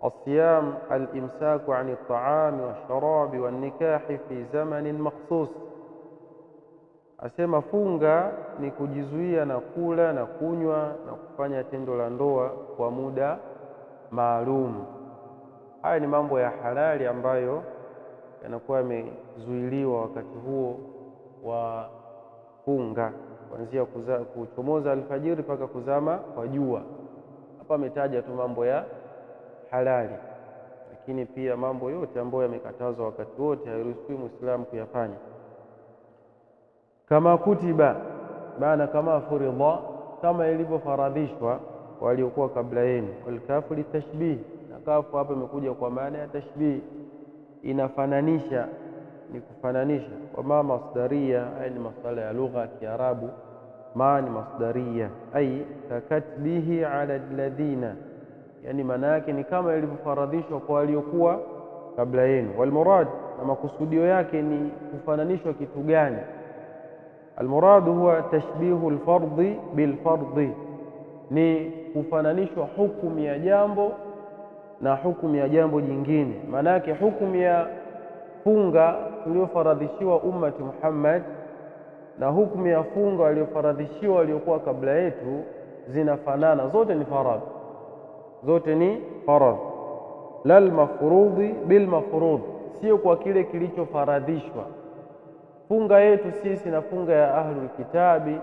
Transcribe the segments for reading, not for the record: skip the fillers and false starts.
الصيام الإمساك عن الطعام والشراب والنكاح في زمن مخصوص. Asema funga ni kujizuia na kula na kunywa na kufanya tendo la ndoa kwa muda maalum. Haya ni mambo ya halali ambayo yanakuwa yamezuiliwa wakati huo wa funga, kuanzia kuchomoza alfajiri mpaka kuzama kwa jua. Hapa ametaja tu mambo ya halali, lakini pia mambo yote ambayo yamekatazwa wakati wote hairuhusiwi Muislamu kuyafanya. Kama kutiba, maana kama furidha, kama ilivyofaradhishwa waliokuwa kabla yenu. Walkafu litashbih, na kafu hapa imekuja kwa maana ya tashbih, inafananisha, ni kufananisha. Kwa ma masdaria, haya ni masuala ya lugha ya Kiarabu. Ma ni masdaria, ay kakatbihi ala alladhina, yani maana yake ni kama ilivyofaradhishwa kwa waliokuwa kabla yenu. Walmurad, na makusudio yake ni kufananishwa kitu gani? Almurad huwa tashbihu alfardhi bilfardhi, ni kufananishwa hukumu ya jambo na hukumu ya jambo jingine. Maana yake hukumu ya funga tuliofaradhishiwa ummati Muhammad na hukumu ya funga waliofaradhishiwa waliokuwa kabla yetu zinafanana, zote ni faradhi, zote ni faradhi. Lal mafrudhi bil mafrudh, sio kwa kile kilichofaradhishwa. Funga yetu sisi na funga ya ahlul kitabi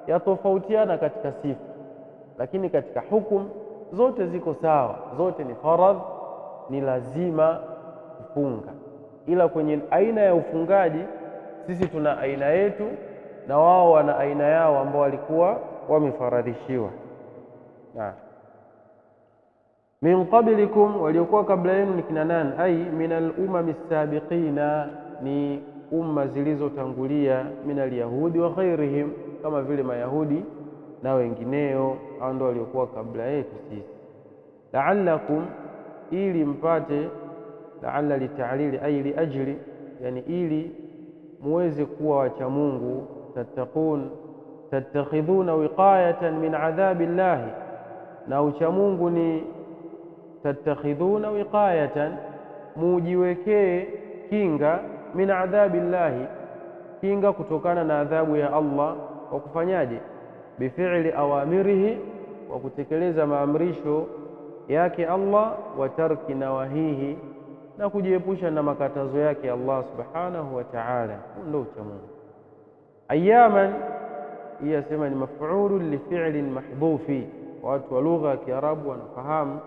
yatofautiana katika sifa, lakini katika hukumu zote ziko sawa, zote ni faradhi, ni lazima kufunga. Ila kwenye aina ya ufungaji sisi tuna aina yetu na wao wana aina yao ambao walikuwa wamefaradhishiwa. Min qablikum, waliokuwa kabla yenu ni kina nani? Ai min al-umami sabiqina, ni umma zilizotangulia. Min al-yahudi wa ghairihim, kama vile Mayahudi na wengineo, hao ndio waliokuwa kabla yetu sisi. La'allakum, ili mpate, la'alla litalili ay li ajli, yani ili muweze kuwa wacha Mungu. Tattakhidhuna wiqayatan min adhabi llahi, na ucha Mungu ni tattakhidhuna wiqayatan, mujiwekee kinga, min adhabi llahi, kinga kutokana na adhabu ya Allah. Kwa kufanyaje? Bifi'li awamirihi, wa kutekeleza maamrisho yake Allah, wa tarki nawahihi, na kujiepusha na makatazo yake Allah subhanahu wa ta'ala. Ndio ucha Mungu. Ayaman, hii yasema ni maf'ulu li fi'lin mahdhufi. Watu wa lugha ya Kiarabu wanafahamu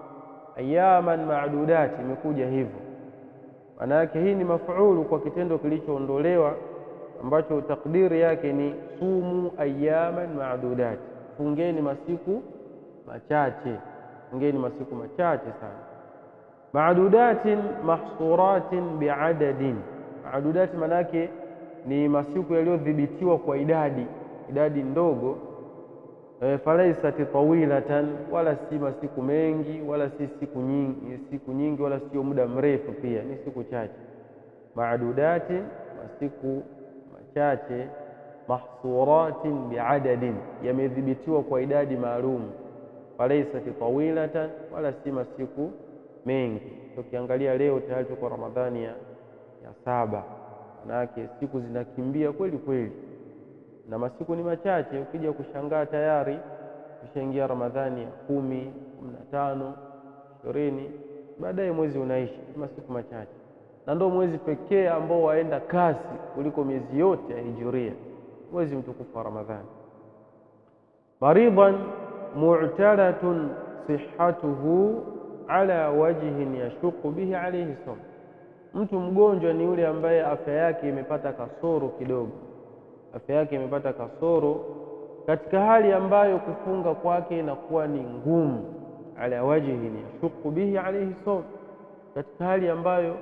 ayaman ma'dudat, imekuja hivyo. Maana yake hii ni maf'ulu kwa kitendo kilichoondolewa, ambacho takdiri yake ni sumu ayaman ma'dudat, fungeni masiku machache, fungeni masiku machache sana. Ma'dudatin mahsuratin bi'adadin, ma'dudat maana yake ni masiku yaliyodhibitiwa kwa idadi ndogo. Falaisati tawilatan, wala si masiku mengi, wala si siku nyingi, wala sio muda mrefu, pia ni siku chache. Ma'dudatin, masiku machache. Mahsuratin bi'adadin, yamedhibitiwa kwa idadi maalum. Falaisati tawilatan, wala si masiku mengi. Tukiangalia leo tayari tuko Ramadhani ya 7, manake siku zinakimbia kweli kweli na masiku ni machache. Ukija kushangaa tayari tushaingia Ramadhani ya 10, 15, 20, baadaye mwezi unaishi. Masiku machache, na ndio mwezi pekee ambao waenda kasi kuliko miezi yote ya Hijiria, mwezi mtukufu wa Ramadhani. Maridan mu'taratun sihhatuhu ala wajhin yashuqu bihi alayhi sawm, mtu mgonjwa ni yule ambaye afya yake imepata kasoro kidogo, afya yake imepata kasoro katika hali ambayo kufunga kwake inakuwa ni ngumu. Ala wajhin yashuqu bihi alayhi sawm, katika hali ambayo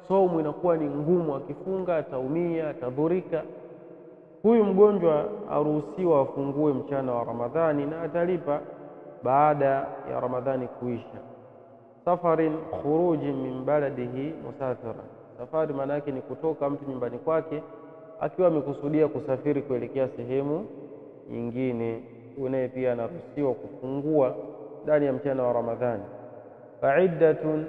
saumu inakuwa ni ngumu, akifunga ataumia, atadhurika. Huyu mgonjwa aruhusiwa afungue mchana wa Ramadhani na atalipa baada ya Ramadhani kuisha. Safarin khurujin min baladihi musafiran, safari maana yake ni kutoka mtu nyumbani kwake akiwa amekusudia kusafiri kuelekea sehemu nyingine. Huyu naye pia anaruhusiwa kufungua ndani ya mchana wa Ramadhani. Fa'iddatun,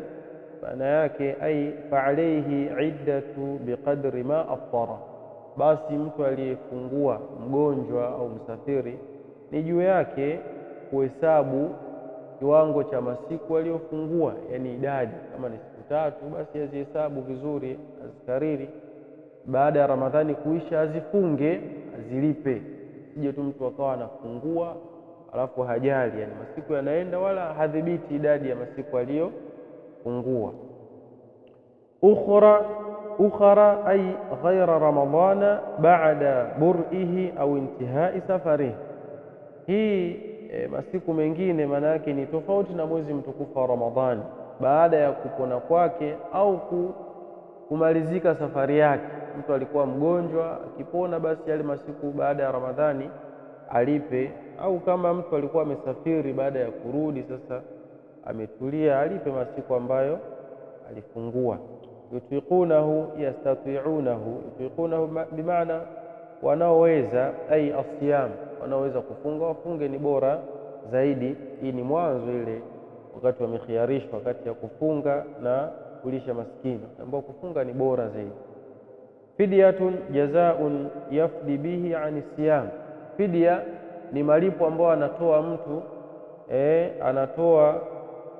maana yake ay fa'alayhi iddatu biqadri ma aftara, basi mtu aliyefungua mgonjwa au msafiri ni juu yake kuhesabu kiwango cha masiku aliyofungua, yani idadi. Kama ni siku 3 basi azihesabu vizuri, azikariri. Baada ya Ramadhani kuisha azifunge, azilipe. Sije tu mtu akawa anafungua alafu hajali, yani masiku yanaenda wala hadhibiti idadi ya masiku aliyofungua. Ukhra ay ghayra Ramadhana ba'da bur'ihi au intihai safarihi. Hii masiku mengine maana yake ni tofauti na mwezi mtukufu wa Ramadhani, baada ya kupona kwake au kumalizika safari yake. Mtu alikuwa mgonjwa, akipona basi yale masiku baada ya Ramadhani alipe, au kama mtu alikuwa amesafiri baada ya kurudi sasa ametulia, alipe masiku ambayo alifungua. Yutiqunahu yastati'unahu, yutiqunahu bimaana wanaoweza, ay asiyam, wanaoweza kufunga wafunge, ni bora zaidi. Hii ni mwanzo ile wakati wamekhiarishwa kati ya kufunga na kulisha maskini, ambao kufunga ni bora zaidi. Fidyatun jazaa'un yafdi bihi ani siyam, fidya ni malipo ambayo anatoa mtu anatoa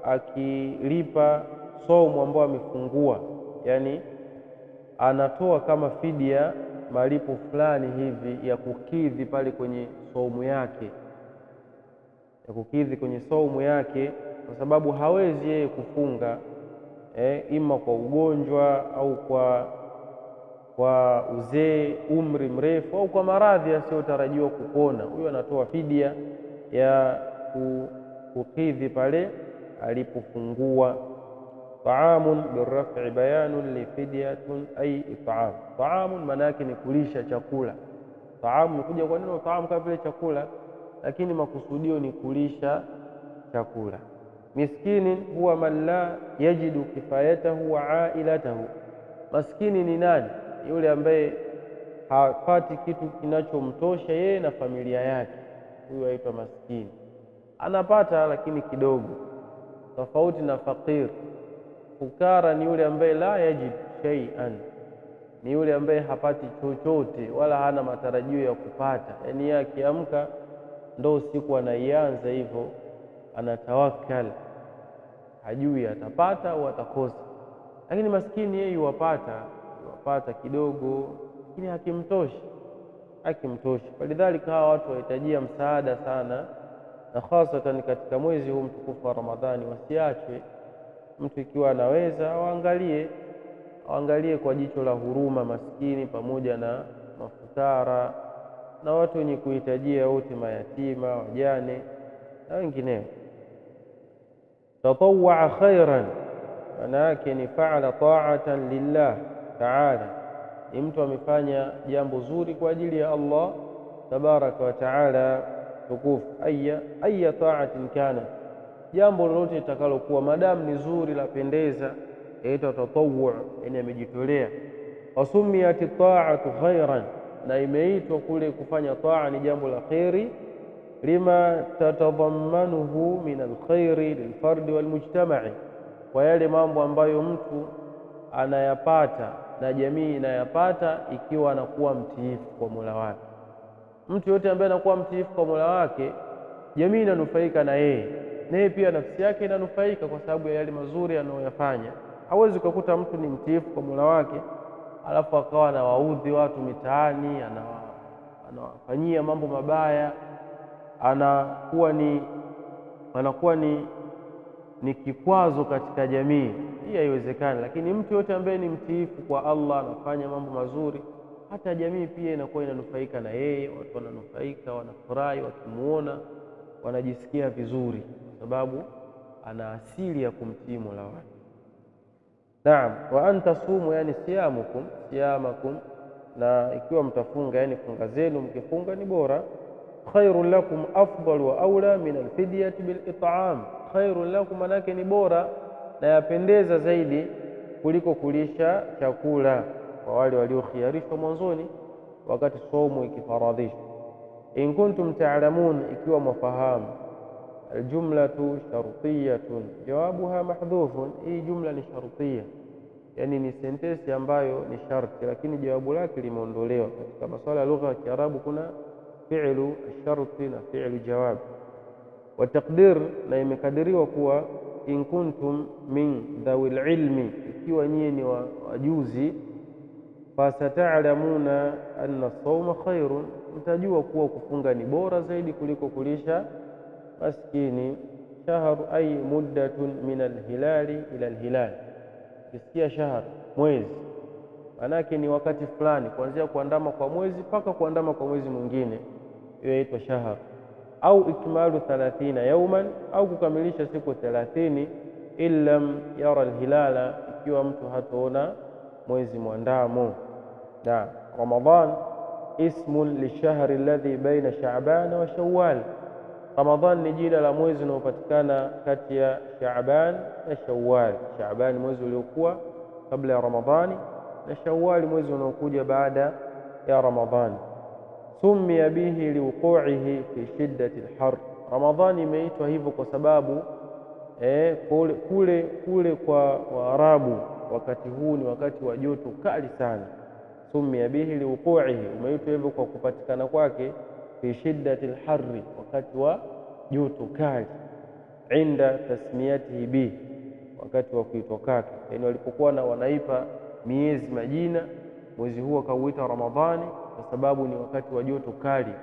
akilipa saumu ambayo amefungua, yani anatoa kama fidya malipo fulani hivi ya kukidhi pale kwenye saumu yake, ya kukidhi kwenye saumu yake, kwa sababu hawezi yeye kufunga ima kwa ugonjwa au kwa uzee, umri mrefu, au kwa maradhi yasiyotarajiwa kupona. Huyo anatoa fidia ya kukidhi pale alipofungua. Ta'amun birraf'i bayanun li fidyatun ay it'am. Ta'amun maana yake ni kulisha chakula. Ta'am ni kuja kwa neno ta'am kama vile chakula, lakini makusudio ni kulisha chakula. Miskini huwa man la yajidu kifayatahu wa ailatahu. Maskini ni nani? Yule ambaye hapati kitu kinachomtosha yeye na familia yake, huyo aitwa maskini. Anapata lakini kidogo, tofauti na fakir. Fukara ni yule ambaye la yajid shay'an, ni yule ambaye hapati chochote wala hana matarajio ya kupata, yani yeye akiamka ndo siku anaianza hivyo, anatawakkal, hajui atapata au atakosa. Lakini maskini yeye yuwapata kidogo, lakini hakimtoshi. Falidhalika hawa watu wahitajia msaada sana, na hasatan katika mwezi huu mtukufu wa Ramadhani. Wasiachwe, mtu ikiwa anaweza awaangalie kwa jicho la huruma maskini pamoja na mafukara na watu wenye kuhitajia wote, mayatima, wajane na wengineo. Tatawwa khairan, maana yake ni fa'ala ta'atan lillah ta'ala, ni mtu amefanya jambo zuri kwa ajili ya Allah tabaraka wa ta'ala tukufu. Ayya ta'atin kanat, jambo lolote litakalokuwa madamu ni zuri, lapendeza, yaitwa tatawwu, yani amejitolea. Wasumiyat ta'atu khairan, na imeitwa kule kufanya taa ni jambo la khairi, lima tatadhammanuhu min alkhairi lilfardi walmujtama'i, kwa yale mambo ambayo mtu anayapata na jamii inayapata ikiwa anakuwa mtiifu kwa Mola wake. Mtu yote ambaye anakuwa mtiifu kwa Mola wake, jamii inanufaika na yeye, na yeye pia nafsi yake inanufaika kwa sababu ya yale mazuri anayoyafanya. Hawezi kukuta mtu ni mtiifu kwa Mola wake alafu akawa anawaudhi watu mitaani, anawafanyia mambo mabaya, anakuwa ni kikwazo katika jamii. Hii haiwezekani. Lakini mtu yote ambaye ni mtiifu kwa Allah, anafanya mambo mazuri, hata jamii pia inakuwa inanufaika na yeye. Watu wananufaika, wanafurahi wakimuona, wanajisikia vizuri kwa sababu ana asili ya kumtii Mola wake. Naam, wa antasumu, yani siyamakum, na ikiwa mtafunga, yani funga zenu mkifunga ni bora. Khairul lakum afdal wa aula min alfidyati bil it'am. Khairul lakum manake ni bora na yapendeza zaidi kuliko kulisha chakula, kwa wale waliokhiarishwa mwanzoni wakati saumu ikifaradhishwa. In kuntum ta'lamun, ikiwa mwafahamu. aljumlatu shartiyatun jawabuha mahdhufun. Hii jumla ni shartiya, yani ni sentensi ambayo ni sharti lakini jawabu lake limeondolewa. Katika masuala ya lugha ya Kiarabu kuna fi'lu sharti na fi'lu jawab. Wa taqdir, na imekadiriwa kuwa in kuntum min dhawil ilmi, ikiwa nyinyi ni wajuzi, fasata'lamuna anna as-sawma khairun, mtajua kuwa kufunga ni bora zaidi kuliko kulisha maskini. Shahru ay muddatun min al-hilali ila al-hilal, kisikia shahr mwezi manake ni wakati fulani kuanzia kuandama kwa mwezi mpaka kuandama kwa mwezi mwingine, hiyo inaitwa shahr. Au ikmalu 30 yawman, au kukamilisha siku 30, illam yara al-hilala, ikiwa mtu hataona mwezi mwandamo. Na Ramadhan ismun lishahri alladhi baina Sha'ban wa Shawwal. Ramadhan ni jina la mwezi unaopatikana kati ya Sha'ban na Shawwal. Sha'ban mwezi uliokuwa kabla ya Ramadhani, na Shawwal mwezi unaokuja baada ya Ramadhani. Summiya bihi liwuqu'ihi fi shiddati al-har. Ramadhani imeitwa hivyo kwa sababu kule kwa Waarabu wakati huu ni wakati wa joto kali sana. Summiya bihi liwuqu'ihi, umeitwa hivyo kwa kupatikana kwake fi shiddati al-harri, wakati wa joto kali. Inda tasmiyatihi bihi, wakati wa kuitwa kwake, yani walipokuwa wanaipa miezi majina, mwezi huo akauita Ramadhani kwa sababu ni wakati wa joto kali.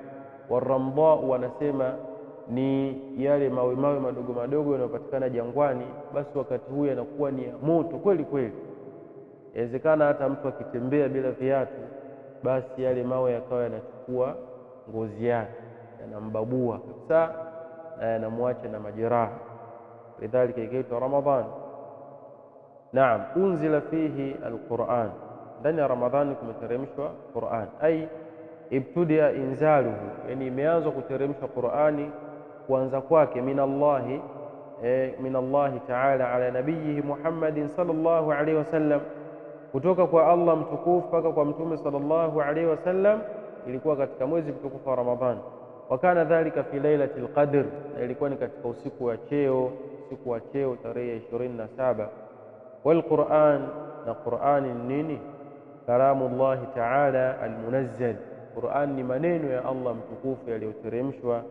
Waramdha wanasema ni yale mawe madogo madogo yanayopatikana jangwani, basi wakati huu yanakuwa ni ya moto kweli kweli. Inawezekana hata mtu akitembea bila viatu, basi yale mawe yakawa yanachukua ngozi yake, yanambabua kabisa na yanamwacha na majeraha. Lidhalika ikaitwa Ramadhan. Naam, unzila fihi alquran, ndani ya Ramadhani kumeteremshwa Qur'an. Ai ibtudia inzaluhu, yani imeanza kuteremshwa Qur'ani kuanza kwake min Allahi ta'ala ala nabiyhi Muhammadin sallallahu alayhi wasallam, kutoka kwa Allah mtukufu mpaka kwa mtume sallallahu alayhi wasallam, ilikuwa katika mwezi mtukufu wa Ramadhani. Wakana dhalika fi lailatul qadr, na ilikuwa ni katika usiku wa cheo tarehe 27. Wal Qur'an, na Qur'an ni nini? Kalamullahi ta'ala almunazzal, Qur'an ni maneno ya Allah mtukufu yaliyoteremshwa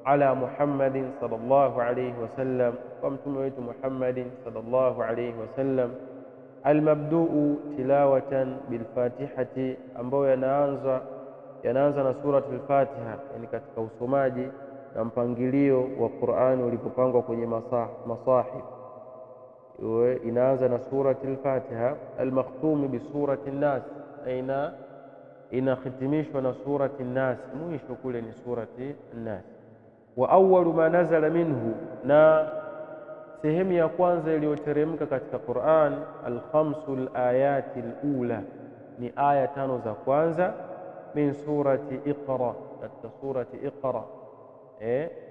ala Muhammadin sallallahu alayhi wasallam, kwa mtume wetu Muhammadin sallallahu alayhi wasallam. Almabdu'u tilawatan bilfatihati, ambayo yanaanza na suratul Fatiha, yani katika usomaji na mpangilio wa Qur'an ulipopangwa kwenye masahif, inaanza na suratul Fatiha. Almakhtum bi surati an-nas, aina inahitimishwa na surati an-nas, mwisho kule ni surati an-nas. Wa awwalu ma nazala minhu, na sehemu ya kwanza iliyoteremka katika Qur'an al-khamsul ayati al-ula, ni aya 5 za kwanza. Min surati Iqra, katika surati Iqra,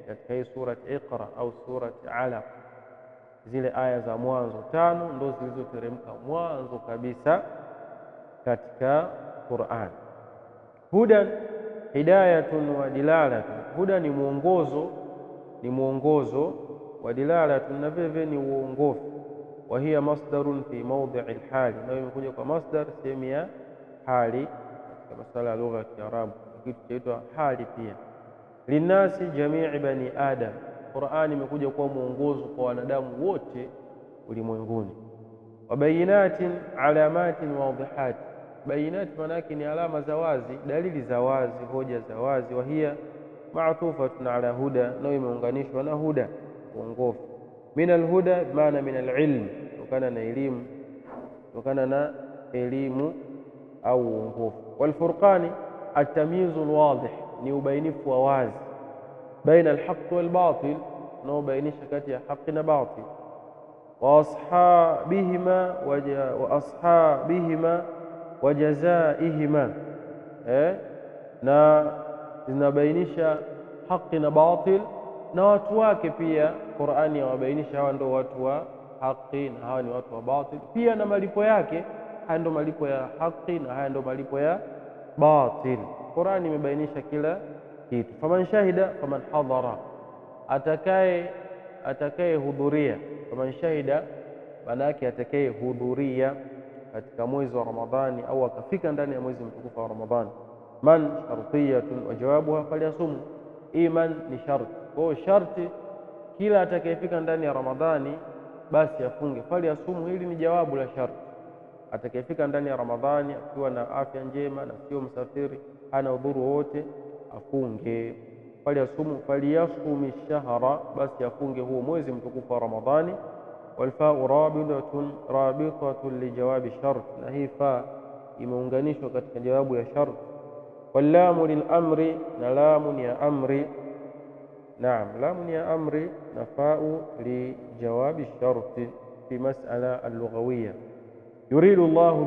katika hii surati Iqra au surati Alaq, zile aya za mwanzo 5 ndo zilizoteremka mwanzo kabisa katika Qur'an. Hudan hidayatun wa dilalatun, huda ni mwongozo, wa dilalatun na vile ni uongofu. Wa hiya masdarun fi mawdi'i al-hali, na imekuja kwa masdar sehemu ya hali katika masala ya lugha ya Kiarabu, kitu chaitwa hali pia. Linasi jamii bani adam, Qur'ani imekuja kuwa mwongozo kwa wanadamu wote ulimwenguni. Wa bayinatin alamatin wadihat, bayinat manake ni alama za wazi, dalili za wazi, hoja za wazi. Wa hiya ma'tufatun ala huda, na imeunganishwa na huda, uongofu. Min alhuda maana min alilm, kutokana na elimu au uongofu. Walfurqani atamyizu alwadih, ni ubainifu wa wazi, baina alhaq walbatil, na ubainisha kati ya haki na batil. Wa ashabihima wa jazaihima, na zinabainisha haki na batil na watu wake pia. Qur'ani yawabainisha hawa ndio watu wa haki na hawa ni watu wa batil pia, na malipo yake. Haya ndio malipo ya haki na haya ndio malipo ya batil. Qur'ani imebainisha kila kitu. Faman shahida faman hadara, atakayehudhuria, kama shahida maana yake atakayehudhuria katika mwezi wa Ramadhani au akafika ndani ya mwezi mtukufu wa Ramadhani. Man shartiyatun wa jawabuha falyasum. Iman ni sharti, kwa sharti kila atakayefika ndani ya Ramadhani basi afunge. Falyasum, hili ni jawabu la sharti. Atakayefika ndani ya Ramadhani akiwa na afya njema na sio msafiri, hana udhuru wote, afunge. Falyasum falyasumi shahra, basi afunge huo mwezi mtukufu wa Ramadhani. Walfau rabitatun lijawabi shart, na hii fa imeunganishwa katika jawabu ya shart. Wallamu lilamri, na lamu ya amri. Naam, lamu ya amri na fa'u lijawabi shart fi mas'ala al-lughawiyya. Yuridu Allahu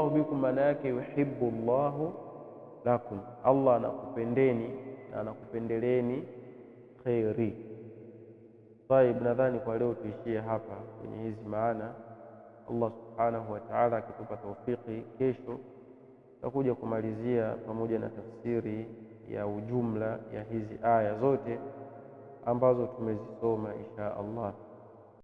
bikum, maana yake yuhibbu Allahu lakum, Allah anakupendeni na anakupendeleeni khairi. Taib, nadhani kwa leo tuishie hapa kwenye hizi maana. Allah subhanahu wa ta'ala akitupa taufiki, kesho tutakuja kumalizia pamoja na tafsiri ya ujumla ya hizi aya zote ambazo tumezisoma insha Allah.